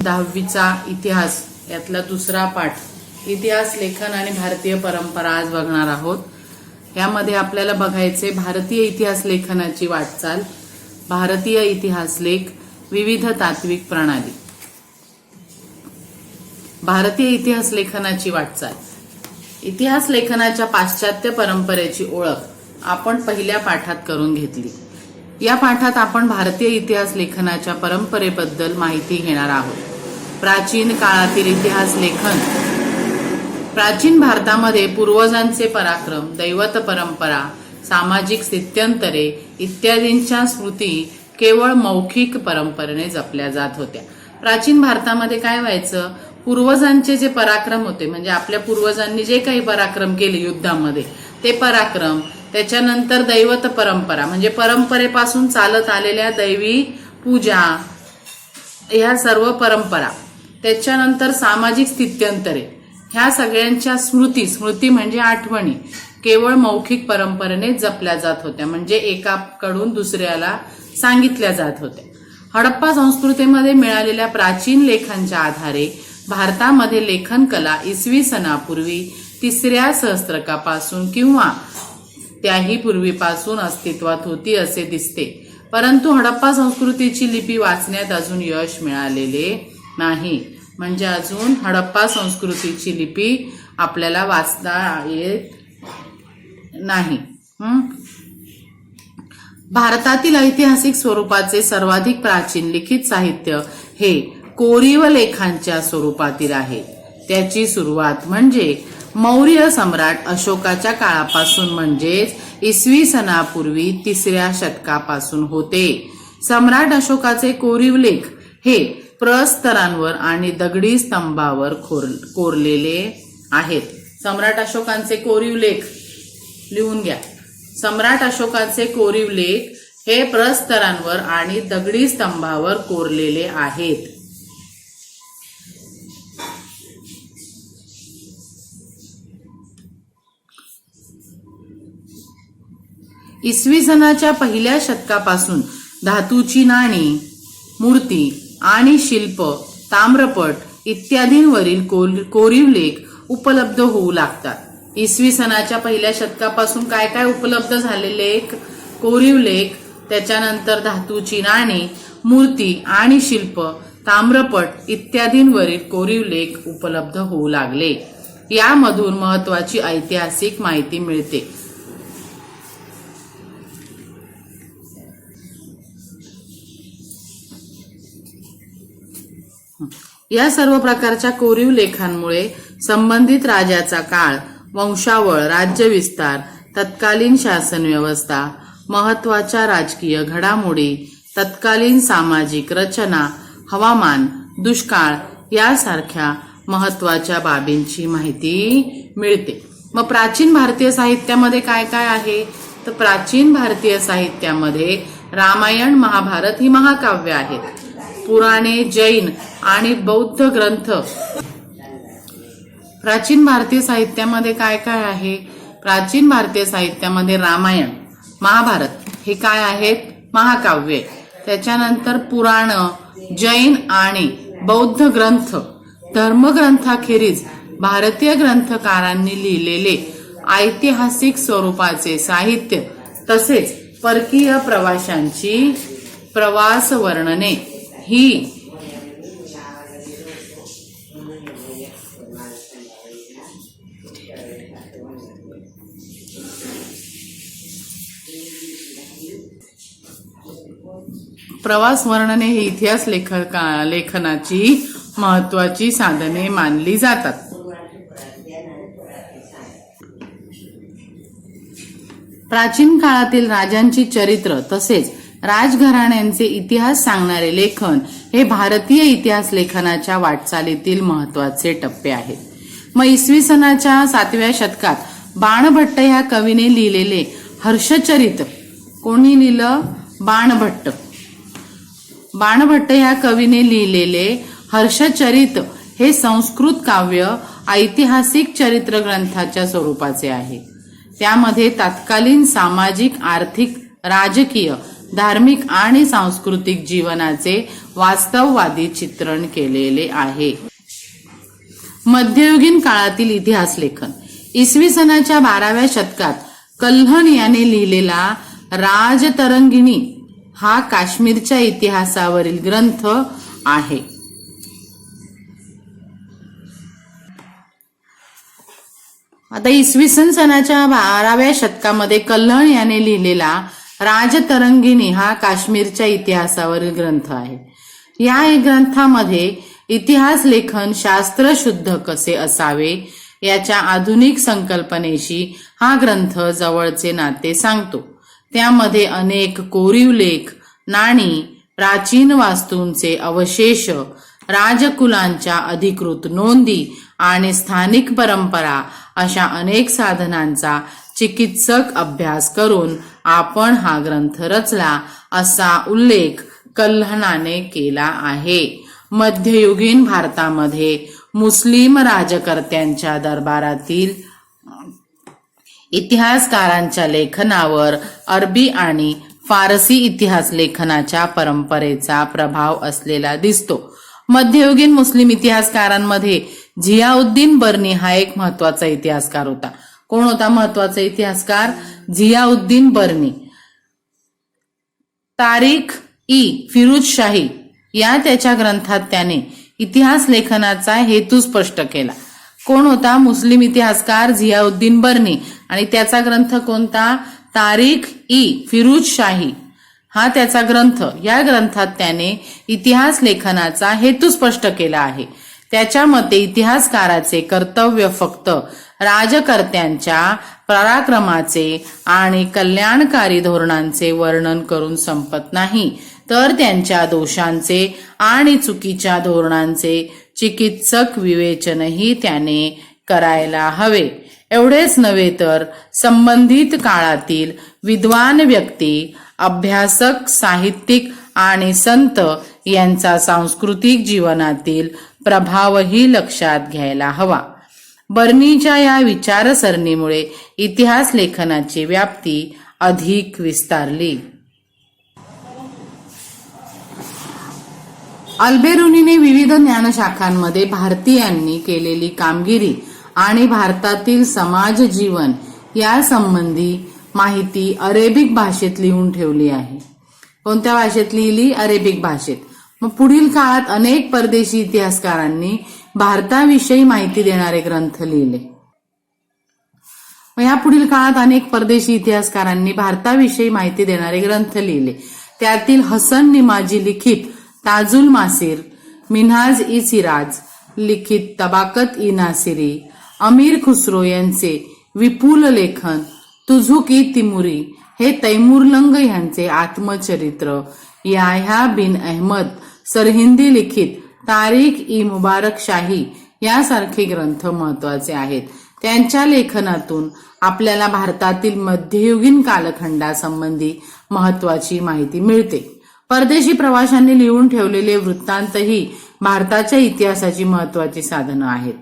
10वीचा इतिहास यातला दुसरा पाठ इतिहास लेखन आणि भारतीय परंपरा आज बघणार आहोत। यामध्ये आपल्याला बघायचे भारतीय इतिहास लेखनाची वाटचाल, भारतीय इतिहास लेख, विविध तात्विक प्रणाली। भारतीय इतिहास लेखनाची वाटचाल। इतिहास लेखनाच्या पाश्चात्य परंपरेची ओळख आपण पहिल्या पाठात करून घेतली। या पाठात आपण भारतीय इतिहास लेखनाच्या परंपरेबद्दल माहिती घेणार आहोत। प्राचीन काळातील इतिहास लेखन। प्राचीन भारतामध्ये पूर्वजांचे पराक्रम, दैवत परंपरा, सामाजिक स्थित्यंतरे इत्यादींच्या स्मृती केवळ मौखिक परंपरेने जपल्या जात होत्या। प्राचीन भारतामध्ये काय व्हायचं, पूर्वजांचे जे पराक्रम होते, म्हणजे आपल्या पूर्वजांनी जे काही पराक्रम केले युद्धामध्ये ते पराक्रम, त्याच्यानंतर दैवत परंपरा म्हणजे परंपरेपासून चालत आलेल्या दैवी पूजा, ह्या सर्व परंपरा, त्याच्यानंतर सामाजिक स्थित्यंतरे, ह्या सगळ्यांच्या स्मृती म्हणजे आठवणी केवळ मौखिक परंपरेने जपल्या जात होत्या, म्हणजे एकाकडून दुसऱ्याला सांगितल्या जात होत्या। हडप्पा संस्कृतीमध्ये मिळालेल्या प्राचीन लेखांच्या आधारे भारतामध्ये लेखन कला इसवी सनापूर्वी 3ऱ्या सहस्त्रकापासून किंवा त्याही पूर्वीपासून अस्तित्वात होती असे दिसते, परंतु हडप्पा संस्कृतीची लिपी वाचण्यात अजून यश मिळालेले नाही। म्हणजे अजून हडप्पा संस्कृतीची लिपी आपल्याला वाचता येत नाही। भारतातील ऐतिहासिक स्वरूपाचे सर्वाधिक प्राचीन लिखित साहित्य हे कोरीव लेखांच्या स्वरूपातील आहे। त्याची सुरुवात म्हणजे मौर्य सम्राट अशोकाच्या काळापासून, म्हणजेच इसवी सनापूर्वी 3ऱ्या शतकापासून होते। सम्राट अशोकाचे कोरीव लेख हे प्रस्तरांवर आणि दगडी स्तंभावर कोरलेले आहेत। सम्राट अशोकांचे कोरीव लेख लिहून घ्या। सम्राट अशोकाचे कोरीव लेख हे प्रस्तरांवर आणि दगडी स्तंभावर कोरलेले आहेत। इसवी सनाच्या पहिल्या शतकापासून धातूची नाणी, मूर्ती आणि शिल्प, ताम्रपट इत्यादींवरील कोरीव लेख उपलब्ध होऊ लागतात। इसवी सनाच्या पहिल्या शतकापासून काय काय उपलब्ध झालेले कोरीव लेख, त्याच्यानंतर धातूची नाणी, मूर्ती आणि शिल्प, ताम्रपट इत्यादींवरील कोरीव लेख उपलब्ध होऊ लागले। यामधून महत्वाची ऐतिहासिक माहिती मिळते। या सर्व प्रकारच्या कोरीव लेखांमुळे संबंधित राजाचा काळ, वंशावळ, राज्यविस्तार, तत्कालीन शासन व्यवस्था, महत्वाच्या राजकीय घडामोडी, तत्कालीन सामाजिक रचना, हवामान, दुष्काळ यासारख्या महत्वाच्या बाबींची माहिती मिळते। मग प्राचीन भारतीय साहित्यामध्ये काय काय आहे, तर प्राचीन भारतीय साहित्यामध्ये रामायण, महाभारत ही महाकाव्य आहेत। पुराणे, जैन आणि बौद्ध ग्रंथ। प्राचीन भारतीय साहित्यामध्ये काय काय आहे, प्राचीन भारतीय साहित्यामध्ये रामायण, महाभारत हे काय आहेत, महाकाव्य। त्याच्यानंतर पुराण, जैन आणि बौद्ध ग्रंथ। धर्मग्रंथाखेरीज भारतीय ग्रंथकारांनी लिहिलेले ऐतिहासिक स्वरूपाचे साहित्य, तसेच परकीय प्रवाशांची प्रवास वर्णने ही प्रवास वर्णने ही इतिहास लेखनाची महत्वाची साधने मानली जातात। प्राचीन काळातील राजांची चरित्र तसेच राजघराण्यांचे इतिहास सांगणारे लेखन हे भारतीय इतिहास लेखनाच्या वाटचालीतील महत्वाचे टप्पे आहेत। मग इसवी सनाच्या 7व्या शतकात बाणभट्ट ह्या कवीने लिहिलेले हर्षचरित, कोणी लिहिलं, बाणभट्ट। बाणभट्ट ह्या कवीने लिहिलेले हर्षचरित हे संस्कृत काव्य ऐतिहासिक चरित्र ग्रंथाच्या स्वरूपाचे आहे। त्यामध्ये तत्कालीन सामाजिक, आर्थिक, राजकीय, धार्मिक आणि सांस्कृतिक जीवनाचे वास्तववादी चित्रण केलेले आहे. मध्ययुगीन काळातील इतिहास लेखन. इसवी सनाच्या 12व्या शतकात कल्हण याने लिहिलेला राजतरंगिणी हा काश्मीरच्या इतिहासावरील ग्रंथ आहे. आता इसवी सनाच्या 12व्या शतकामध्ये कल्हण याने लिहिलेला राजतरंगिणी हा काश्मीरच्या इतिहासावरील ग्रंथ आहे. या ग्रंथामध्ये इतिहास लेखन शास्त्र शुद्ध कसे असावे याच्या आधुनिक संकल्पनेशी हा ग्रंथ जवळचे नाते सांगतो. त्यामध्ये अनेक कोरीव लेख, नाणी, प्राचीन वास्तूंचे अवशेष, राजकुलांच्या अधिकृत नोंदी आणि स्थानिक परंपरा अशा अनेक साधनांचा चिकित्सक अभ्यास करून आपण हा ग्रंथ रचला असा उल्लेख कल्हणाने केला आहे. मध्ययुगीन भारतामध्ये मुस्लिम राजकर्त्यांच्या दरबारातील इतिहासकारांच्या लेखनावर अरबी आणि फारसी इतिहास लेखनाच्या परंपरेचा प्रभाव असलेला दिसतो. मध्ययुगीन मुस्लिम इतिहासकारांमध्ये झियाउद्दीन बर्नी हा एक महत्वाचा इतिहासकार होता. कोण होता महत्वाचा इतिहासकार? झियाउद्दीन बर्नी. तारीख ई फिरोज शाही या त्याच्या ग्रंथात त्याने इतिहास लेखनाचा हेतू स्पष्ट केला. कोण होता? मुस्लिम इतिहासकार झियाउद्दीन बर्नी. आणि त्याचा ग्रंथ कोणता? तारीख ई फिरोज शाही हा त्याचा ग्रंथ. या ग्रंथात त्याने इतिहास लेखनाचा हेतू स्पष्ट केला आहे. त्याच्या मते इतिहासकाराचे कर्तव्य फक्त राजकर्त्यांच्या पराक्रमाचे आणि कल्याणकारी धोरणांचे वर्णन करून संपत नाही, तर त्यांच्या दोषांचे आणि चुकीच्या धोरणांचे चिकित्सक विवेचनही त्याने करायला हवे. एवढेच नव्हे तर संबंधित काळातील विद्वान व्यक्ती, अभ्यासक, साहित्यिक आणि संत यांचा सांस्कृतिक जीवनातील प्रभावही लक्षात घ्यायला हवा. बर्नीच्या या विचारसरणीमुळे इतिहास लेखनाची व्याप्ती अधिक विस्तारली. अल्बेरुनीने विविध ज्ञानशाखांमध्ये भारतीयांनी केलेली कामगिरी आणि भारतातील समाज जीवन या संबंधी माहिती अरेबिक भाषेत लिहून ठेवली आहे. कोणत्या भाषेत लिहिली? अरेबिक भाषेत. मग पुढील काळात अनेक परदेशी इतिहासकारांनी भारताविषयी माहिती देणारे ग्रंथ लिहिले. या पुढील काळात अनेक परदेशी इतिहासकारांनी भारताविषयी माहिती देणारे ग्रंथ लिहिले. त्यातील हसन निमाजी लिखित ताजुल मासिर, मिन्हाज ई सिराज लिखित तबाकत ई नासिरी, अमीर खुसरो यांचे विपुल लेखन तुझुक ई तिमुरी हे तैमूरलंग यांचे आत्मचरित्र, याह्या बिन अहमद सरहिंदी लिखित तारीख ई मुबारक शाही यासारखे ग्रंथ महत्वाचे आहेत. त्यांच्या लेखनातून आपल्याला भारतातील मध्ययुगीन कालखंडासंबंधी महत्वाची माहिती मिळते. परदेशी प्रवाशांनी लिहून ठेवलेले वृत्तांतही भारताच्या इतिहासाची महत्वाची साधनं आहेत.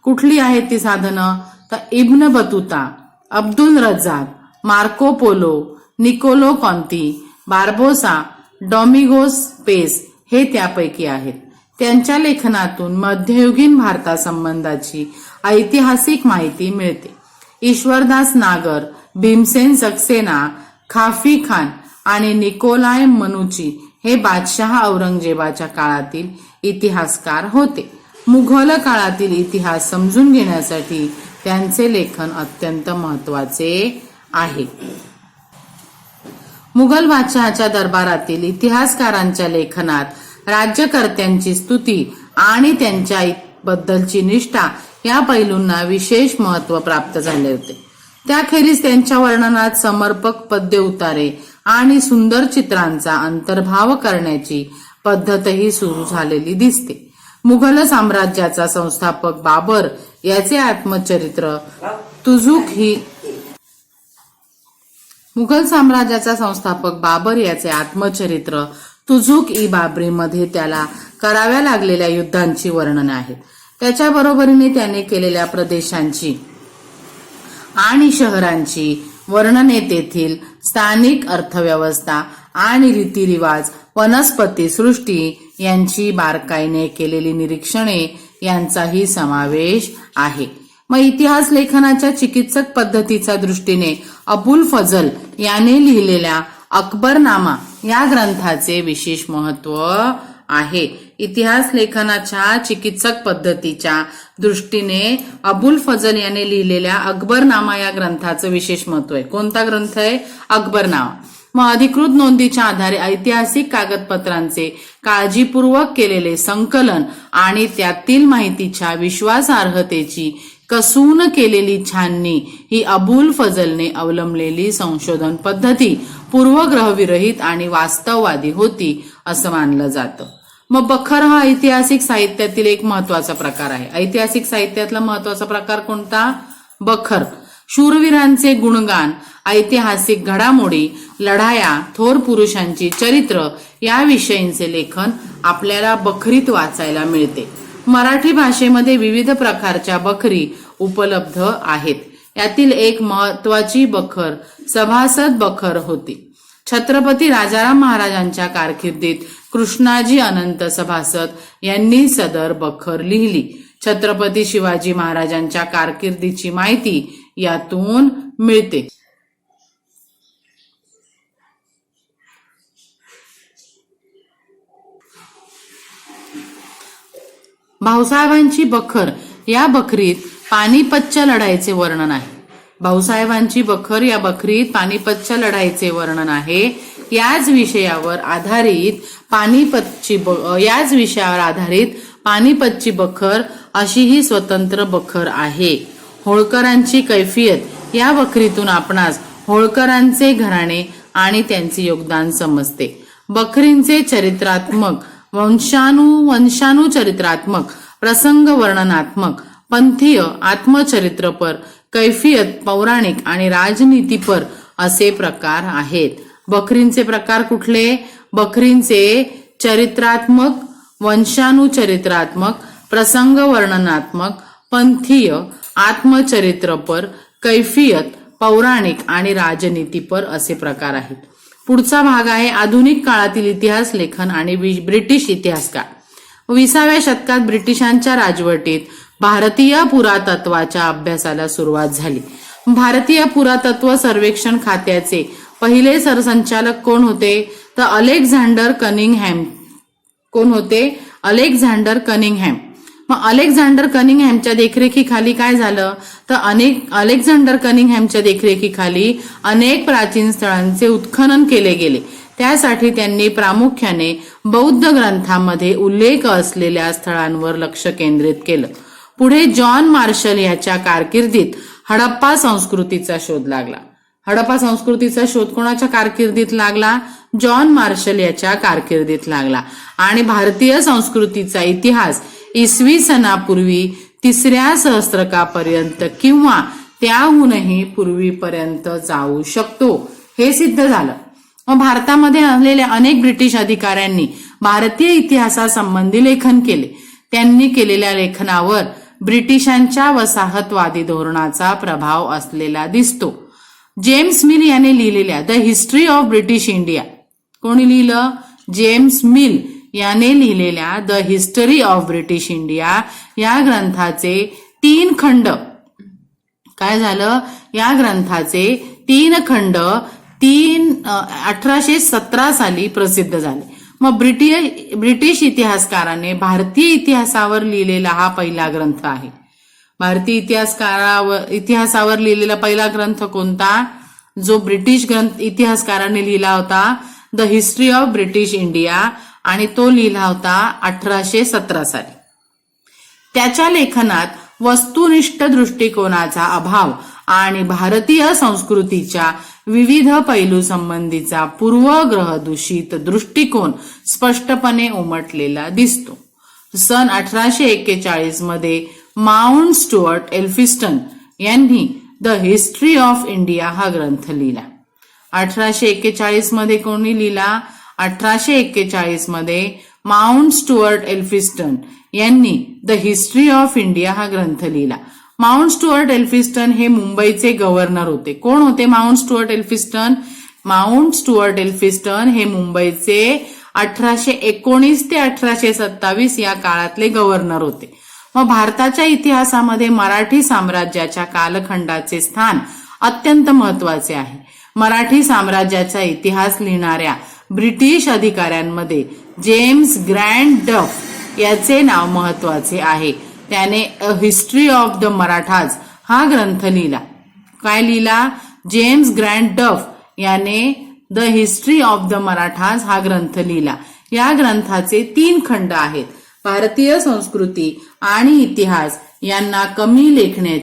कुठली आहेत ती साधनं? तर Ibn Battuta, Abdul Razzaq, Marco Polo, Nicolo Conti, Barbosa, Domingos Paes हे त्यापैकी आहेत. त्यांच्या लेखनातून मध्ययुगीन भारतासंबंधाची ऐतिहासिक माहिती मिळते. ईश्वरदास नागर, भीमसेन सक्सेना, खाफी खान आणि निकोलाय मनुची हे बादशहा औरंगजेबाच्या काळातील इतिहासकार होते. मुघल काळातील इतिहास समजून घेण्यासाठी त्यांचे लेखन अत्यंत महत्वाचे आहे. मुघल बादशहाच्या दरबारातील इतिहासकारांच्या लेखनात राज्यकर्त्यांची स्तुती आणि त्यांच्या बद्दलची निष्ठा या पैलूंना विशेष महत्व प्राप्त झाले होते. त्याखेरीज त्यांच्या वर्णनात समर्पक पद्य उतारे आणि सुंदर चित्रांचा अंतर्भाव करण्याची पद्धतही सुरू झालेली दिसते. मुघल साम्राज्याचा संस्थापक बाबर याचे आत्मचरित्र तुझुक ही मुघल साम्राज्याचा संस्थापक बाबर याचे आत्मचरित्र तुझुक ई बाबरी मध्ये त्याला कराव्या लागलेल्या युद्धांची वर्णन आहेत. त्याच्या बरोबरीने त्याने केलेल्या प्रदेशांची आणि शहरांची वर्णने, तेथील स्थानिक अर्थव्यवस्था आणि रीतिरिवाज, वनस्पती सृष्टी, यांची बारकाईने केलेली निरीक्षणे यांचाही समावेश आहे. मग इतिहास लेखनाच्या चिकित्सक पद्धतीच्या दृष्टीने अबुल फजल याने लिहिलेल्या अकबरनामा या ग्रंथाचे विशेष महत्व आहे. इतिहास लेखनाच्या चिकित्सक पद्धतीच्या दृष्टीने अबुल फजल याने लिहिलेल्या अकबरनामा या ग्रंथाचं विशेष महत्व आहे. कोणता ग्रंथ आहे? अकबरनामा. मग अधिकृत नोंदीच्या आधारे ऐतिहासिक कागदपत्रांचे काळजीपूर्वक केलेले संकलन आणि त्यातील माहितीच्या विश्वासार्हतेची कसून केलेली छाननी ही अबुल फजलने अवलंबलेली संशोधन पद्धती पूर्वग्रहविरहित आणि वास्तववादी होती असं मानलं जातं. मग बखर हा ऐतिहासिक साहित्यातील एक महत्वाचा प्रकार आहे. ऐतिहासिक साहित्यातला महत्वाचा प्रकार कोणता? बखर. शूरवीरांचे गुणगान, ऐतिहासिक घडामोडी, लढाया, थोर पुरुषांची चरित्र याविषयींचे लेखन आपल्याला बखरीत वाचायला मिळते. मराठी भाषेमध्ये विविध प्रकारच्या बखरी उपलब्ध आहेत. यातील एक महत्वाची बखर सभासद बखर होती. छत्रपती राजाराम महाराजांच्या कारकिर्दीत कृष्णाजी अनंत सभासद यांनी सदर बखर लिहिली. छत्रपती शिवाजी महाराजांच्या कारकिर्दीची माहिती यातून मिळते. भाऊसाहेबांची बखर या बखरीत पानिपतच्या लढाईचे वर्णन आहे. भाऊसाहेबांची बखर या बखरीत पानिपतच्या लढाईचे वर्णन आहे. याच विषयावर आधारित पानिपतची बखर अशी ही स्वतंत्र बखर आहे. होळकरांची कैफियत या बखरीतून आपणास होळकरांचे घराणे आणि त्यांचे योगदान समजते. बखरींचे चरित्रात्मक, वंशानुचरित्रात्मक, प्रसंग वर्णनात्मक, पंथीय, आत्मचरित्रपर, कैफियत, पौराणिक आणि राजनीतीपर असे प्रकार आहेत. बखरींचे प्रकार कुठले? बखरींचे चरित्रात्मक, वंशानुचरित्रात्मक, प्रसंग वर्णनात्मक, पंथीय, आत्मचरित्रपर, कैफियत, पौराणिक आणि राजनीतीपर असे प्रकार आहेत. पुढचा भाग आहे आधुनिक काळातील इतिहास लेखन आणि ब्रिटिश इतिहासकार. 20व्या शतकात ब्रिटिशांच्या राजवटीत भारतीय पुरातत्वाच्या अभ्यासाला सुरुवात झाली. भारतीय पुरातत्व सर्वेक्षण खात्याचे पहिले सरसंचालक कोण होते? तर अलेक्झांडर कनिंगहॅम. कोण होते? Alexander Cunningham. मग अलेक्झांडर कनिंगहॅमच्या देखरेखीखाली काय झालं? तर अलेक्झांडर कनिंगहॅमच्या देखरेखीखाली अनेक प्राचीन स्थळांचे उत्खनन केले गेले. त्यासाठी त्यांनी प्रामुख्याने बौद्ध ग्रंथांमध्ये उल्लेख असलेल्या स्थळांवर लक्ष केंद्रित केलं. पुढे जॉन मार्शल याच्या कारकिर्दीत हडप्पा संस्कृतीचा शोध लागला. हडप्पा संस्कृतीचा शोध कोणाच्या कारकिर्दीत लागला? जॉन मार्शल याच्या कारकिर्दीत लागला. आणि भारतीय संस्कृतीचा इतिहास इसवी सनापूर्वी 3ऱ्या सहस्त्रकापर्यंत किंवा त्याहूनही पूर्वीपर्यंत जाऊ शकतो हे सिद्ध झालं. मग भारतामध्ये आलेल्या अनेक ब्रिटिश अधिकाऱ्यांनी भारतीय इतिहासासंबंधी लेखन केले. त्यांनी केलेल्या लेखनावर ब्रिटिशांच्या वसाहतवादी धोरणाचा प्रभाव असलेला दिसतो. जेम्स मिल याने लिहिलेल्या the history of British India. कोणी लिहिलं? जेम्स मिल याने लिहिलेल्या the history of British India या ग्रंथाचे 3 खंड काय झालं? या ग्रंथाचे 3 खंड 1817 साली प्रसिद्ध झाले. मग ब्रिटिश इतिहासकाराने भारतीय इतिहासावर लिहिलेला हा पहिला ग्रंथ आहे. भारतीय इतिहासावर लिहिलेला पहिला ग्रंथ कोणता? जो ब्रिटिश इतिहासकाराने लिहिला होता the history of British India आणि तो लिहिला होता 1817 साली. त्याच्या लेखनात वस्तुनिष्ठ दृष्टिकोनाचा अभाव आणि भारतीय संस्कृतीच्या विविध पैलू संबंधीचा पूर्वग्रह दूषित दृष्टिकोन स्पष्टपणे उमटलेला दिसतो. सन 1841 मध्ये माउंट स्टुअर्ट एल्फिस्टन यांनी द हिस्ट्री ऑफ इंडिया हा ग्रंथ लिहिला. 1841 मध्ये कोणी लिहिला? 1841 मध्ये माउंट स्टुअर्ट एल्फिस्टन यांनी द हिस्ट्री ऑफ इंडिया हा ग्रंथ लिहिला. माउंट स्टुअर्ट एल्फिस्टन हे मुंबईचे गव्हर्नर होते. कोण होते mount Stuart Elphinstone? Mount Stuart Elphinstone हे मुंबईचे 1819 ते 1827 या काळातले गव्हर्नर होते. मग भारताच्या इतिहासामध्ये मराठी साम्राज्याच्या कालखंडाचे स्थान अत्यंत महत्वाचे आहे. मराठी साम्राज्याचा इतिहास लिहिणाऱ्या ब्रिटिश अधिकाऱ्यांमध्ये जेम्स ग्रँड डफ याचे नाव महत्वाचे आहे. त्याने a history of the Marathas हा ग्रंथ लिहिला. काय लिहिला? जेम्स ग्रँड डफ याने the history of the Marathas हा ग्रंथ लिहिला. या ग्रंथाचे 3 खंड आहेत. भारतीय संस्कृती आणि इतिहास यांना कमी लेखण्याची